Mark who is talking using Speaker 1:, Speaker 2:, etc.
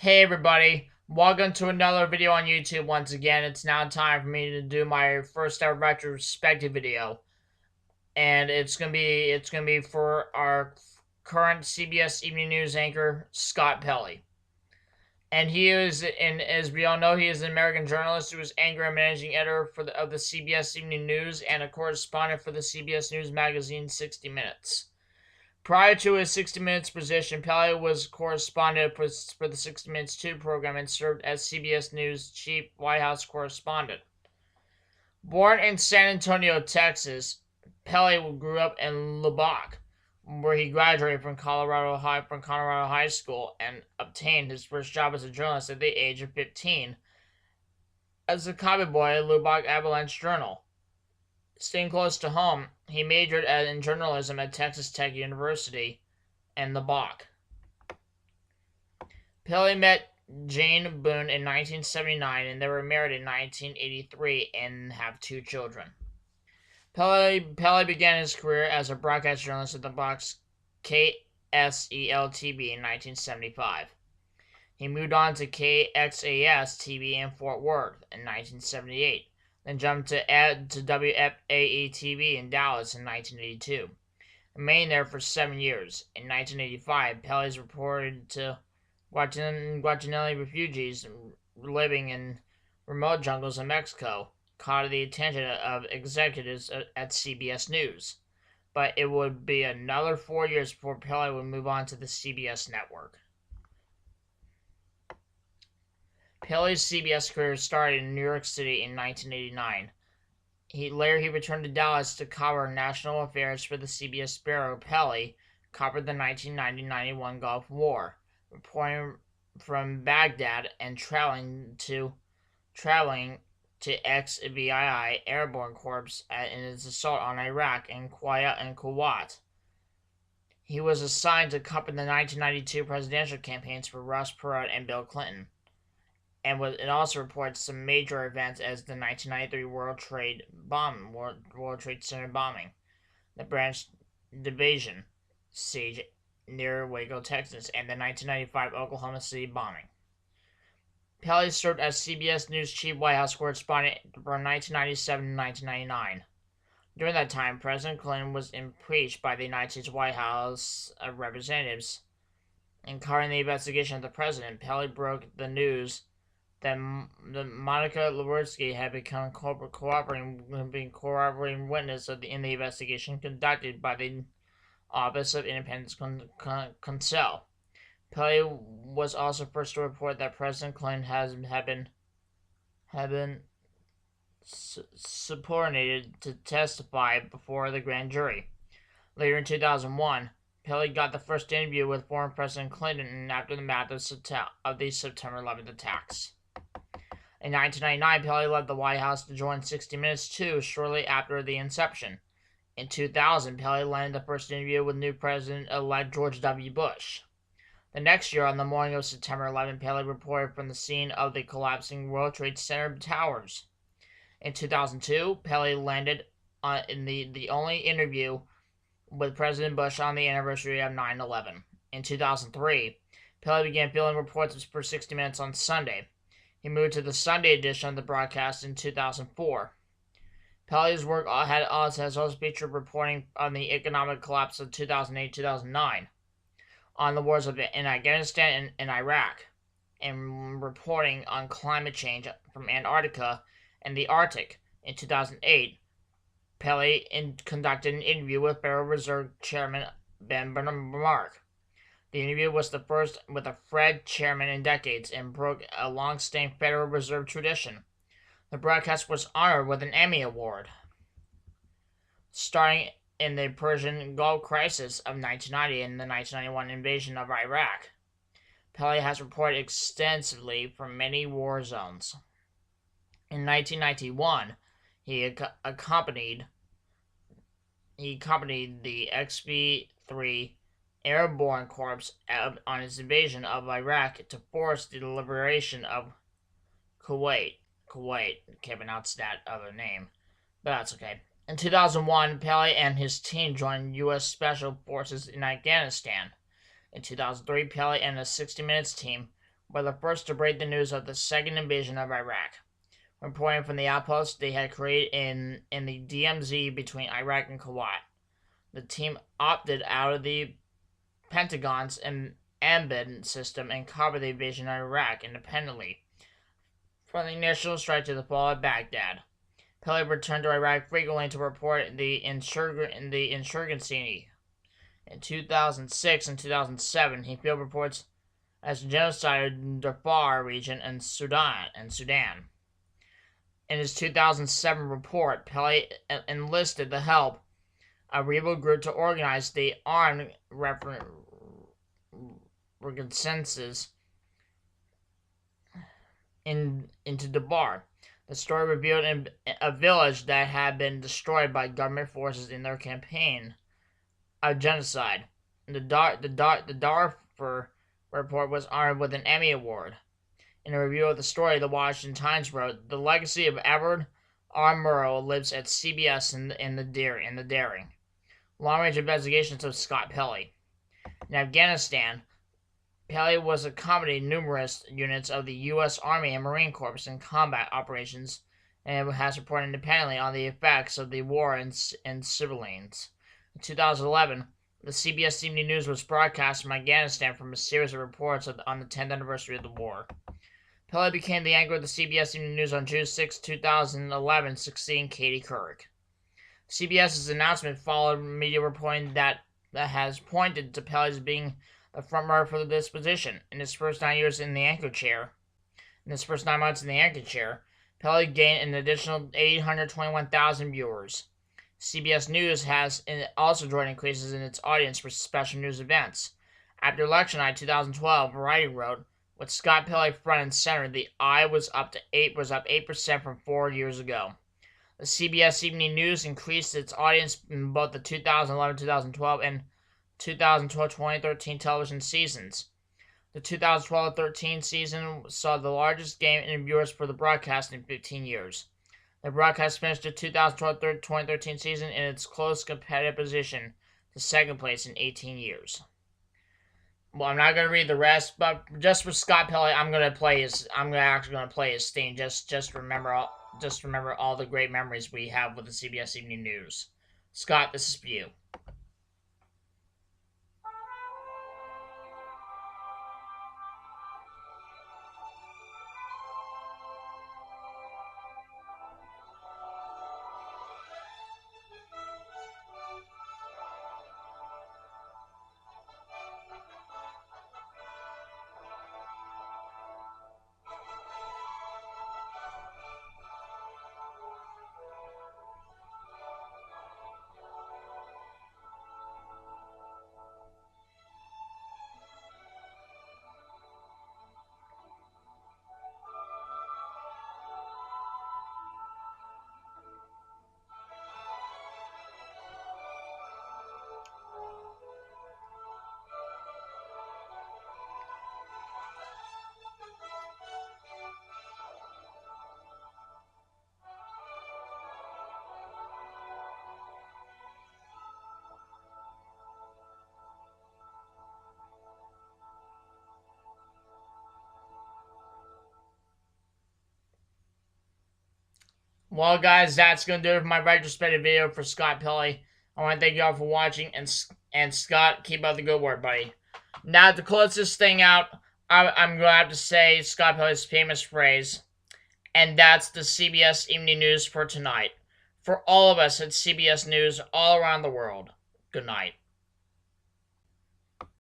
Speaker 1: Hey everybody, welcome to another video on YouTube once again. It's now time for me to do my first ever retrospective video. And it's gonna be for our current CBS Evening News anchor, Scott Pelley. And as we all know, he is an American journalist who was anchor and managing editor of the CBS Evening News and a correspondent for the CBS News magazine 60 Minutes. Prior to his 60 Minutes position, Pelley was correspondent for the 60 Minutes 2 program and served as CBS News chief White House correspondent. Born in San Antonio, Texas, Pelley grew up in Lubbock, where he graduated from Colorado High School and obtained his first job as a journalist at the age of 15 as a copy boy at Lubbock Avalanche Journal. Staying close to home, he majored in journalism at Texas Tech University in Lubbock. Pelley met Jane Boone in 1979 and they were married in 1983 and have 2 children. Pelley began his career as a broadcast journalist at the Box KSEL-TV in 1975. He moved on to KXAS-TV in Fort Worth in 1978. Then jumped to WFAE-TV in Dallas in 1982. Remained there for 7 years. In 1985, Pelley is reported to Guatemala refugees living in remote jungles in Mexico caught the attention of executives at CBS News. But it would be another 4 years before Pelley would move on to the CBS network. Pelley's CBS career started in New York City in 1989. Later he returned to Dallas to cover national affairs for the CBS Bureau. Pelley covered the 1990-91 Gulf War, reporting from Baghdad and traveling to XVII Airborne Corps in its assault on Iraq and Kuwait. He was assigned to cover the 1992 presidential campaigns for Ross Perot and Bill Clinton. And it also reports some major events as the 1993 World Trade Center bombing, the Branch Division siege near Waco, Texas, and the 1995 Oklahoma City bombing. Pelley served as CBS News chief White House correspondent from 1997 to 1999. During that time, President Clinton was impeached by the United States White House of Representatives. In covering the investigation of the president, Pelley broke the news that Monica Lewinsky had become cooperating witness in the investigation conducted by the Office of Independent Counsel. Pelley was also first to report that President Clinton had been subpoenaed to testify before the grand jury. Later in 2001, Pelley got the first interview with former President Clinton after the math of the September 11th attacks. In 1999, Pelley left the White House to join 60 Minutes 2 shortly after the inception. In 2000, Pelley landed the first interview with new President-elect George W. Bush. The next year, on the morning of September 11, Pelley reported from the scene of the collapsing World Trade Center towers. In 2002, Pelley landed in the only interview with President Bush on the anniversary of 9/11. In 2003, Pelley began fielding reports for 60 Minutes on Sunday. He moved to the Sunday edition of the broadcast in 2004. Pelley's work has also featured reporting on the economic collapse of 2008-2009, on the wars in Afghanistan and Iraq, and reporting on climate change from Antarctica and the Arctic. In 2008, Pelley conducted an interview with Federal Reserve Chairman Ben Bernanke. The interview was the first with a Fed chairman in decades and broke a long-standing Federal Reserve tradition. The broadcast was honored with an Emmy Award. Starting in the Persian Gulf crisis of 1990 and the 1991 invasion of Iraq, Pelley has reported extensively from many war zones. In 1991, he accompanied the XV-3 Airborne Corps on its invasion of Iraq to force the liberation of Kuwait. Can't pronounce that other name, but that's okay. In 2001, Pelley and his team joined U.S. Special Forces in Afghanistan. In 2003, Pelley and the 60 Minutes team were the first to break the news of the second invasion of Iraq. Reporting from the outpost they had created in the DMZ between Iraq and Kuwait. The team opted out of the Pentagon's Ambed system and covered the invasion of Iraq independently, from the initial strike to the fall of Baghdad. Pelley returned to Iraq frequently to report the insurgency. In 2006 and 2007, he field reports as genocide in Darfur region and Sudan. In his 2007 report, Pelley enlisted the help of a rebel group to organize the armed reconnaissance into Darfur. The story revealed a village that had been destroyed by government forces in their campaign of genocide. The Darfur report was honored with an Emmy Award. In a review of the story, the Washington Times wrote, "The legacy of Edward R. Murrow lives at CBS in the daring, long-range investigations of Scott Pelley." In Afghanistan, Pelley was accompanied numerous units of the U.S. Army and Marine Corps in combat operations and has reported independently on the effects of the war in civilians. In 2011, the CBS Evening News was broadcast from Afghanistan from a series of reports on the 10th anniversary of the war. Pelley became the anchor of the CBS Evening News on June 6, 2011, succeeding Katie Couric. CBS's announcement followed media reporting that has pointed to Pelley as being the frontrunner for this position. In his first 9 months in the anchor chair, Pelley gained an additional 821,000 viewers. CBS News has also joined increases in its audience for special news events. After election night 2012, Variety wrote, "With Scott Pelley front and center, the eye was up 8% from 4 years ago." The CBS Evening News increased its audience in both the 2011, 2012, and 2012-2013 television seasons. The 2012-13 season saw the largest gain in viewers for the broadcast in 15 years. The broadcast finished the 2012-2013 season in its close competitive position to second place in 18 years. Well, I'm not going to read the rest, but just for Scott Pelley, I'm actually going to play his theme. Just remember all the great memories we have with the CBS Evening News. Scott, this is for you. Well, guys, that's going to do it for my retrospective video for Scott Pelley. I want to thank you all for watching, and Scott, keep up the good work, buddy. Now, to close this thing out, I'm going to have to say Scott Pelley's famous phrase, and that's the CBS Evening News for tonight. For all of us at CBS News all around the world, good night.